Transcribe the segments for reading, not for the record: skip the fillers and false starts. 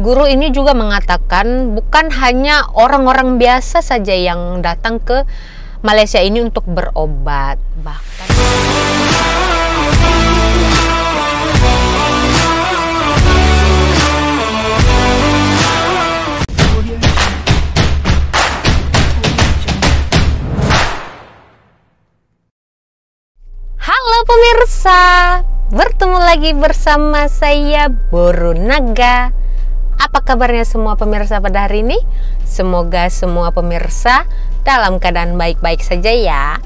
Guru ini juga mengatakan bukan hanya orang-orang biasa saja yang datang ke Malaysia ini untuk berobat, bahkan halo pemirsa, bertemu lagi bersama saya Borunaga. Apa kabarnya semua pemirsa pada hari ini? Semoga semua pemirsa dalam keadaan baik-baik saja ya.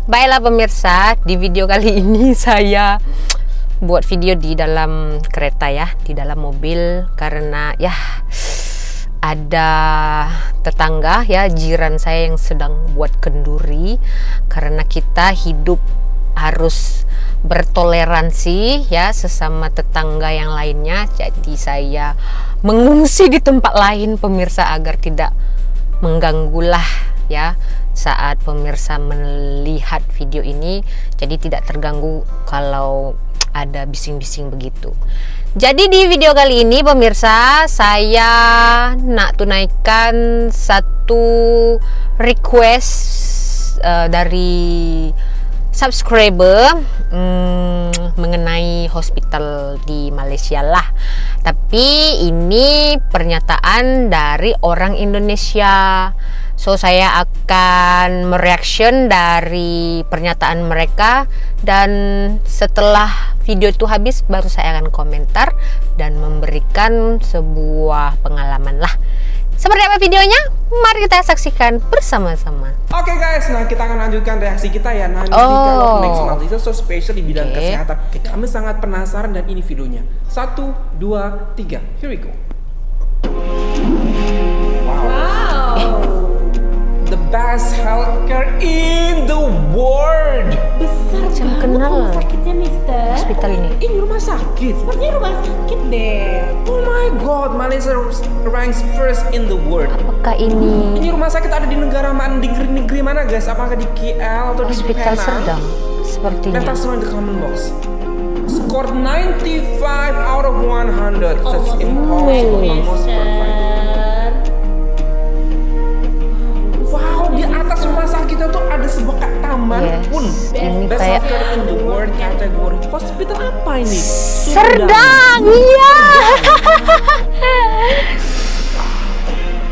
Baiklah pemirsa, di video kali ini saya buat video di dalam kereta ya, di dalam mobil, karena ya ada tetangga ya, jiran saya yang sedang buat kenduri. Karena kita hidup harus bertoleransi ya sesama tetangga yang lainnya, jadi saya mengungsi di tempat lain pemirsa agar tidak mengganggulah ya saat pemirsa melihat video ini, jadi tidak terganggu kalau ada bising-bising begitu. Jadi di video kali ini pemirsa, saya nak tunaikan satu request dari subscriber mengenai hospital di Malaysia lah. Tapi ini pernyataan dari orang Indonesia, so saya akan mereaction dari pernyataan mereka, dan setelah video itu habis baru saya akan komentar dan memberikan sebuah pengalaman lah. Seperti apa videonya? Mari kita saksikan bersama-sama. Oke guys, nah kita akan lanjutkan reaksi kita ya. Nah, ini kalau next month itu so special di bidang kesehatan. Kami sangat penasaran dan ini videonya. 1, 2, 3, here we go. Wow. The best healthcare in the world. Besar Macam banget kenal rumah sakitnya, Mister. hospital ini. Ini rumah sakit. Sepertinya rumah sakit deh. Oh my god, Malaysia ranks first in the world. Apakah ini Ini rumah sakit ada di negara mana, di negeri mana guys? Apakah di KL atau di hospital Penang? Serdang? Sepertinya. Let us know in the comment box. Scored 95 out of 100. That's impossible, almost perfect. Wow, di atas rumah sakitnya tuh ada sebuah taman pun. Ini Best kayak healthcare in the world kategori. Hospital apa ini? Serdang, iya.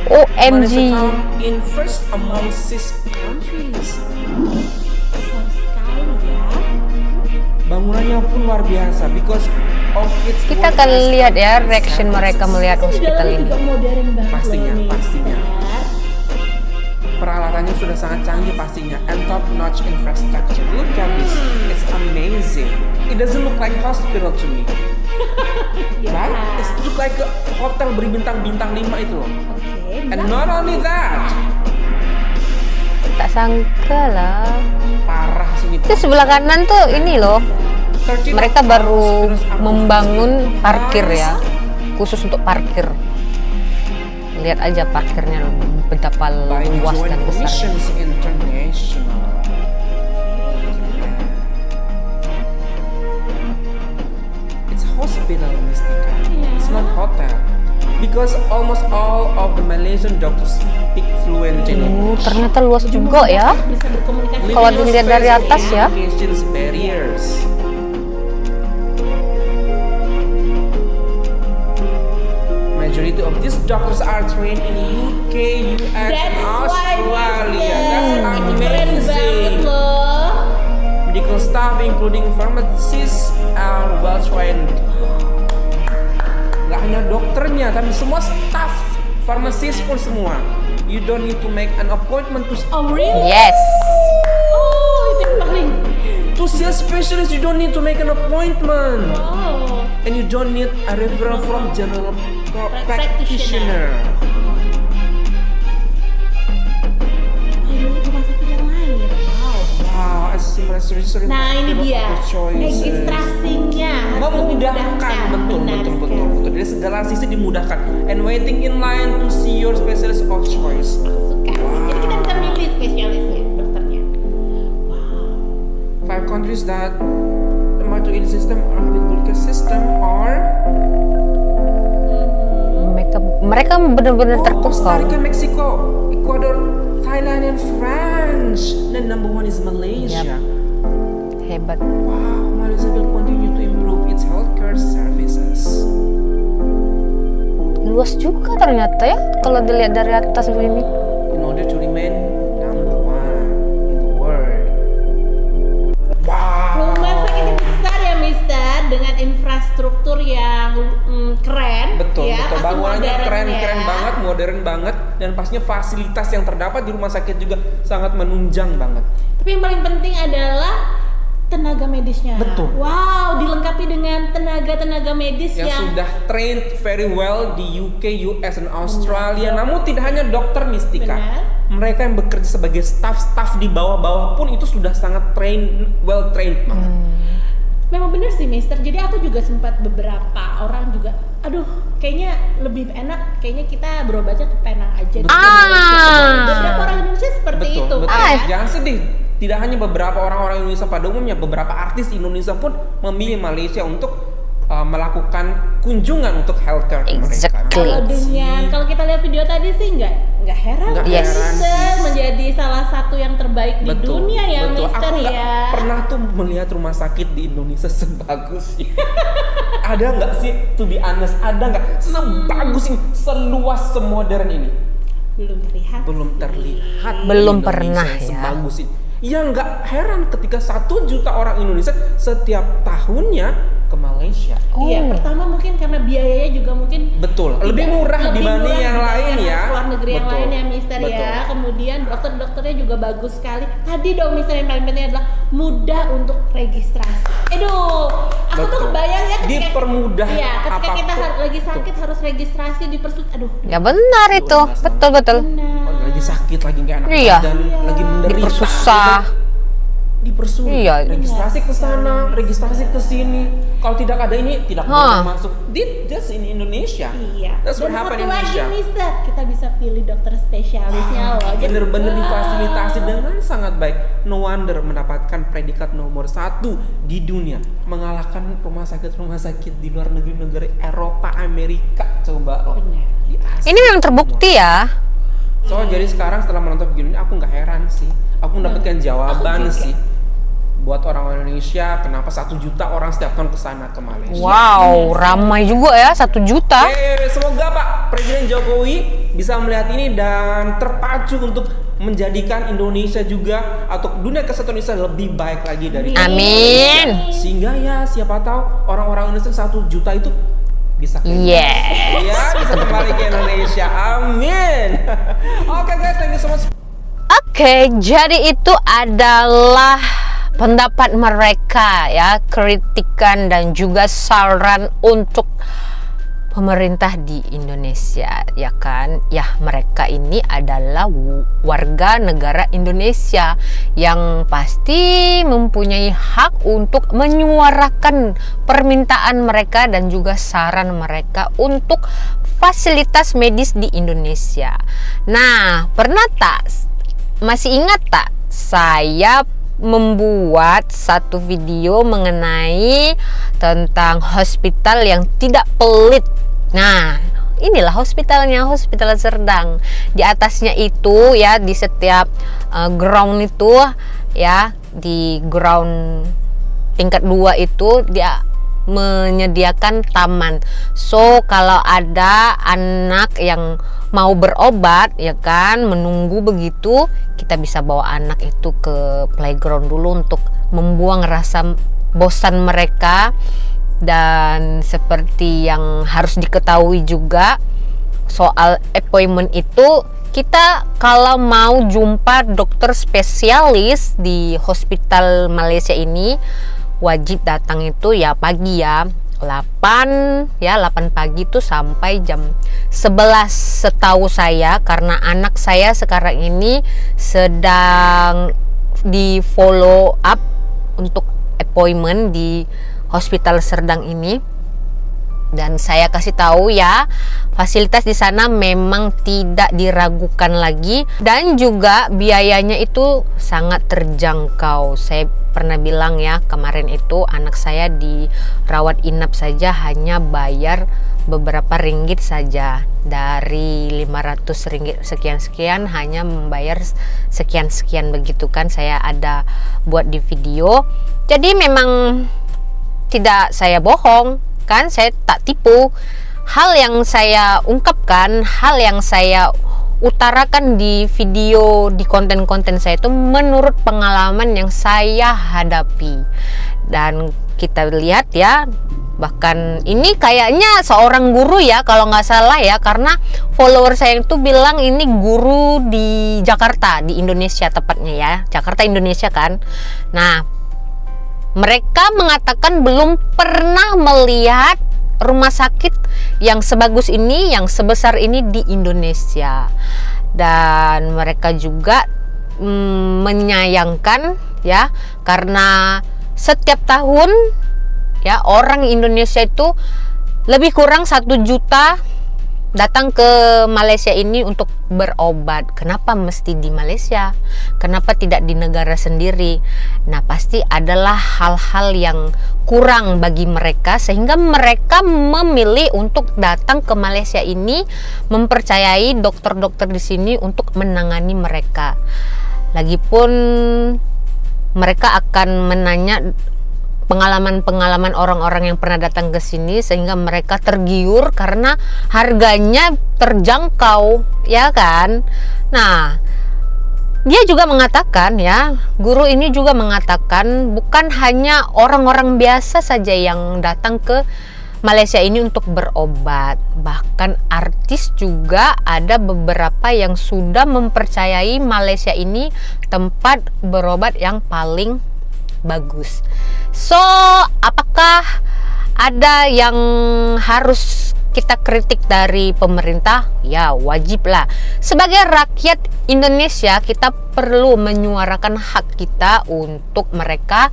OMG. Malaysia in first among 6 countries. Besar sekali ya. Bangunannya pun luar biasa because of its. Kita akan lihat ya reaction mereka melihat hospital Dalamnya ini. juga modern banget. Pastinya, loh, pastinya. Mister. Peralatannya sudah sangat canggih pastinya, and top-notch infrastructure. Look at this, it's amazing. It doesn't look like hospital to me, right? It look like a hotel berbintang-bintang 5 itu loh. Oke. And not only that, Tak sangka lah. parah sini. Itu sebelah kanan tuh ini loh. Mereka baru membangun parkir ya, khusus untuk parkir. Lihat aja parkirnya betapa luas dan besar. International. It's hospital, Mystica. It's not hotel. Because almost all of the Malaysian doctors speak fluent Chinese. Ternyata luas juga ya. Bisa berkomunikasi. Kalau dilihat dari atas ya. Communications barriers. Majority of these doctors are trained in UK, US, and Australia. That's amazing. Medical staff, including pharmacists, are well trained. Gak hanya dokternya, tapi semua staff, pharmacist pun semua. You don't need to make an appointment to. Oh really? Yes. Oh itu yang paling. To see a specialist, you don't need to make an appointment. Oh. And you don't need a referral from general practitioner. Ayo rumah sakit yang lain. Wow. Wow, sorry. Nah ini dia Choices. registrasinya Memudahkan, betul. Dari segala sisi dimudahkan. And waiting in line to see your specialist of choice. Suka. Jadi kita bisa milih spesialisnya, dokternya. Wow. 5 countries that medical system or healthcare system are mereka benar-benar Costa Rica, terpukau. Mexico, Ecuador, Thailand, and France. And number one is Malaysia. Hebat. Wow, Malaysia will continue to improve its healthcare services. Luas juga ternyata ya kalau dilihat dari atas begini. In order to remain number one in the world. Wow. Rumah sakit besar ya Mister, dengan infrastruktur yang keren. Betul, ya, betul. pasti Bangunannya modern keren ya. banget, modern banget, dan pastinya fasilitas yang terdapat di rumah sakit juga sangat menunjang banget. Tapi yang paling penting adalah tenaga medisnya. Betul. Wow, dilengkapi dengan tenaga medis Yang yang sudah trained very well di UK, US, dan Australia. Namun tidak hanya dokter Mistika, Benar. mereka yang bekerja sebagai staff di bawah-bawah pun itu sudah sangat well trained banget. memang benar sih Mister. Jadi aku juga sempat beberapa orang juga, aduh kayaknya lebih enak, kayaknya kita berobatnya ke Penang aja. di Indonesia. Beberapa orang Indonesia seperti Betul, itu. betul. Kan? Jangan sedih. Tidak hanya beberapa orang-orang Indonesia pada umumnya, beberapa artis Indonesia pun memilih Malaysia untuk melakukan kunjungan untuk healthcare mereka. Exactly. Kalau kita lihat video tadi sih nggak heran, Nggak Yes. heran Mister sih. menjadi salah satu yang terbaik di dunia ya betul. Mister Aku nggak ya. pernah tuh melihat rumah sakit di Indonesia sebagus ini. Ada nggak sih, to be honest, ada nggak sebagus ini, seluas, semodern ini? Belum terlihat. Belum terlihat. Belum di Indonesia pernah yang ya. sebagus ini. Ya nggak heran ketika 1 juta orang Indonesia setiap tahunnya ke Malaysia. Iya, pertama mungkin karena biayanya juga mungkin Betul, lebih murah dibanding yang lain ya. Luar negeri yang Betul. lain ya Mister Betul. ya. Kemudian dokter-dokternya juga bagus sekali. Tadi dong Mister yang paling penting adalah mudah untuk registrasi. Aduh, aku tuh Betul. kebayang ya ketika Dipermudah Iya, ketika apapun. kita lagi sakit harus registrasi dipersulit. Aduh, Ya benar itu, Mas, betul-betul. benar. lagi sakit, lagi nggak enak Iya. badan, lagi menderita, Dipersusah. dipersulit. Iya. Registrasi ke sana, registrasi ke sini. Kalau tidak ada ini, tidak boleh masuk. That's in Indonesia. Iya. That's what Dan happened satu in lagi Indonesia. Mister, kita bisa pilih dokter spesialisnya loh. Jadi- Bener-bener difasilitasi dengan sangat baik. No wonder mendapatkan predikat nomor 1 di dunia, mengalahkan rumah sakit di luar negeri Eropa, Amerika. Coba loh. Benar. Di Asia. Ini memang terbukti ya. So jadi sekarang setelah menonton video ini, aku nggak heran sih. Aku mendapatkan jawaban Aku juga. sih. Buat orang Indonesia, kenapa 1 juta orang setiap tahun ke sana ke Malaysia. Wow, ramai juga ya, 1 juta. Semoga Pak Presiden Jokowi bisa melihat ini dan terpacu untuk menjadikan Indonesia juga atau dunia kesehatan Indonesia lebih baik lagi dari Amin. sehingga ya siapa tahu orang-orang Indonesia 1 juta itu bisa Yes. ya bisa kembali ke Indonesia. Amin. Oke guys, thank you so much. Oke, jadi itu adalah pendapat mereka ya, kritikan dan juga saran untuk pemerintah di Indonesia, ya kan? Ya, mereka ini adalah warga negara Indonesia yang pasti mempunyai hak untuk menyuarakan permintaan mereka dan juga saran mereka untuk fasilitas medis di Indonesia. Nah, pernah tak, masih ingat tak saya membuat satu video mengenai tentang hospital yang tidak pelit. Nah, inilah hospitalnya, Hospital Serdang. Di atasnya itu ya, di setiap ground itu ya, di ground tingkat 2 itu dia menyediakan taman. So kalau ada anak yang mau berobat ya kan, menunggu begitu, kita bisa bawa anak itu ke playground dulu untuk membuang rasa bosan mereka. Dan seperti yang harus diketahui juga soal appointment itu, kita kalau mau jumpa dokter spesialis di hospital Malaysia ini wajib datang itu ya pagi ya, 8 pagi itu sampai jam 11 setahu saya, karena anak saya sekarang ini sedang di follow up untuk appointment di Hospital Serdang ini. Dan saya kasih tahu ya, fasilitas di sana memang tidak diragukan lagi dan juga biayanya itu sangat terjangkau. Saya pernah bilang ya, kemarin itu anak saya dirawat inap saja hanya bayar beberapa ringgit saja. Dari 500 ringgit sekian-sekian hanya membayar sekian-sekian, begitu kan saya ada buat di video. Jadi memang tidak saya bohong kan, saya tak tipu. Hal yang saya ungkapkan, hal yang saya utarakan di video, di konten-konten saya itu menurut pengalaman yang saya hadapi. Dan kita lihat ya, bahkan ini kayaknya seorang guru ya kalau nggak salah ya, karena follower saya itu bilang ini guru di Jakarta, di Indonesia tepatnya ya, Jakarta Indonesia kan. Nah, mereka mengatakan belum pernah melihat rumah sakit yang sebagus ini, yang sebesar ini di Indonesia. Dan mereka juga menyayangkan ya, karena setiap tahun ya orang Indonesia itu lebih kurang 1 juta datang ke Malaysia ini untuk berobat. Kenapa mesti di Malaysia? Kenapa tidak di negara sendiri? Nah, pasti adalah hal-hal yang kurang bagi mereka sehingga mereka memilih untuk datang ke Malaysia ini, mempercayai dokter-dokter di sini untuk menangani mereka. Lagipun mereka akan menanya pengalaman-pengalaman orang-orang yang pernah datang ke sini sehingga mereka tergiur karena harganya terjangkau, ya kan? Nah, dia juga mengatakan ya, guru ini juga mengatakan bukan hanya orang-orang biasa saja yang datang ke Malaysia ini untuk berobat, bahkan artis juga ada beberapa yang sudah mempercayai Malaysia ini tempat berobat yang paling bagus. So, apakah ada yang harus kita kritik dari pemerintah? Ya, wajib lah. Sebagai rakyat Indonesia, kita perlu menyuarakan hak kita untuk mereka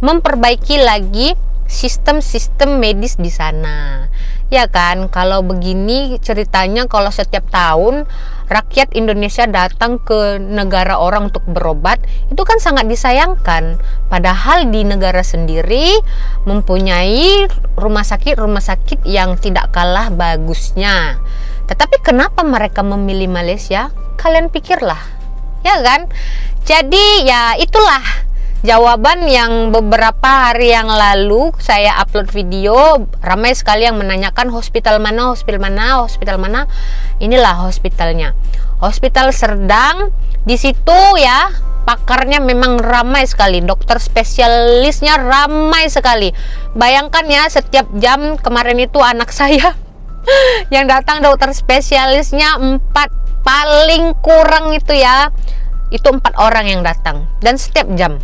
memperbaiki lagi sistem-sistem medis di sana. Ya kan, kalau begini ceritanya, kalau setiap tahun rakyat Indonesia datang ke negara orang untuk berobat, itu kan sangat disayangkan. Padahal di negara sendiri mempunyai rumah sakit yang tidak kalah bagusnya. Tetapi kenapa mereka memilih Malaysia? Kalian pikirlah, ya kan? Jadi ya itulah jawaban yang beberapa hari yang lalu saya upload video. Ramai sekali yang menanyakan hospital mana. Inilah hospitalnya, Hospital Serdang. Di situ ya pakarnya memang ramai sekali, dokter spesialisnya ramai sekali. Bayangkan ya, setiap jam kemarin itu anak saya yang datang dokter spesialisnya 4, paling kurang itu ya, itu 4 orang yang datang dan setiap jam.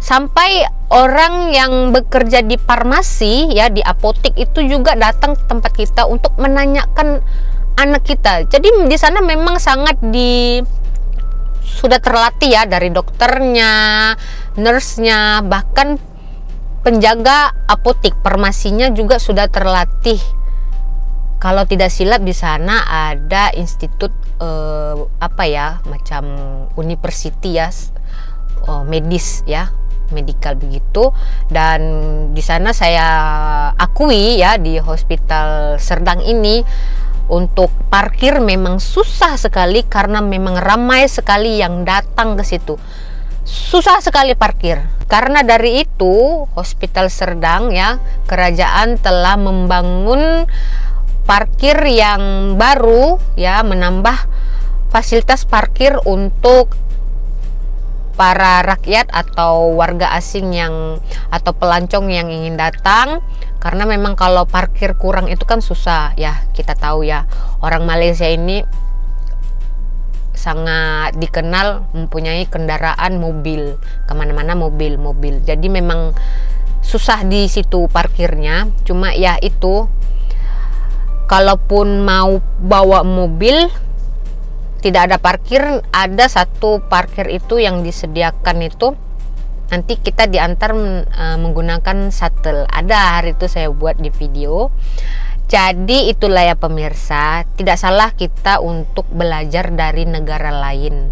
Sampai orang yang bekerja di farmasi ya, di apotek itu juga datang ke tempat kita untuk menanyakan anak kita. Jadi di sana memang sangat sudah terlatih ya, dari dokternya, nurse-nya, bahkan penjaga apotek, farmasinya juga sudah terlatih. Kalau tidak silap di sana ada institut macam university ya, medis ya, medikal begitu. Dan di sana saya akui ya, di Hospital Serdang ini untuk parkir memang susah sekali karena memang ramai sekali yang datang ke situ. Susah sekali parkir. Karena dari itu Hospital Serdang ya, kerajaan telah membangun parkir yang baru ya, menambah fasilitas parkir untuk para rakyat atau warga asing atau pelancong yang ingin datang. Karena memang kalau parkir kurang itu kan susah ya, kita tahu ya, orang Malaysia ini sangat dikenal mempunyai kendaraan mobil, kemana-mana mobil. Jadi memang susah di situ parkirnya. Cuma ya itu, kalaupun mau bawa mobil tidak ada parkir, ada satu parkir itu yang disediakan itu, nanti kita diantar menggunakan shuttle. Ada hari itu saya buat di video. Jadi itulah ya pemirsa, tidak salah kita untuk belajar dari negara lain.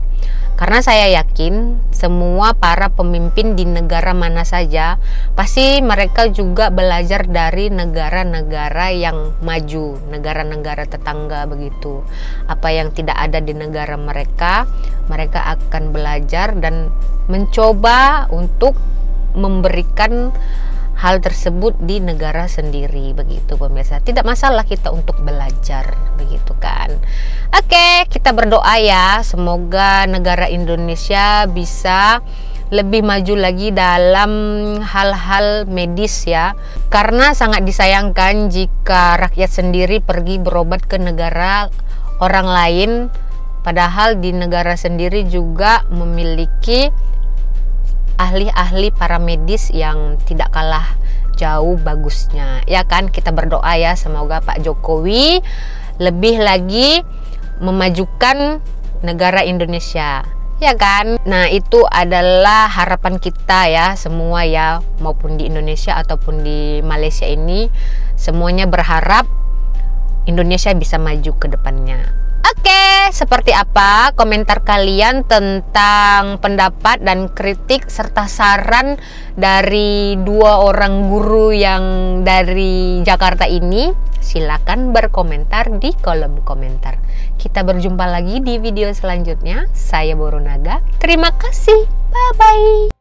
Karena saya yakin semua para pemimpin di negara mana saja pasti mereka juga belajar dari negara-negara yang maju, negara-negara tetangga begitu. Apa yang tidak ada di negara mereka, mereka akan belajar dan mencoba untuk memberikan hal tersebut di negara sendiri begitu pemirsa. Tidak masalah kita untuk belajar begitu kan. Oke, kita berdoa ya, semoga negara Indonesia bisa lebih maju lagi dalam hal-hal medis ya. Karena sangat disayangkan jika rakyat sendiri pergi berobat ke negara orang lain, padahal di negara sendiri juga memiliki ahli-ahli para medis yang tidak kalah jauh bagusnya ya kan. Kita berdoa ya, semoga Pak Jokowi lebih lagi memajukan negara Indonesia ya kan. Nah itu adalah harapan kita ya semua ya, maupun di Indonesia ataupun di Malaysia ini, semuanya berharap Indonesia bisa maju ke depannya. Oke, seperti apa komentar kalian tentang pendapat dan kritik serta saran dari dua orang guru yang dari Jakarta ini? Silakan berkomentar di kolom komentar. Kita berjumpa lagi di video selanjutnya. Saya Borunaga. Terima kasih. Bye-bye.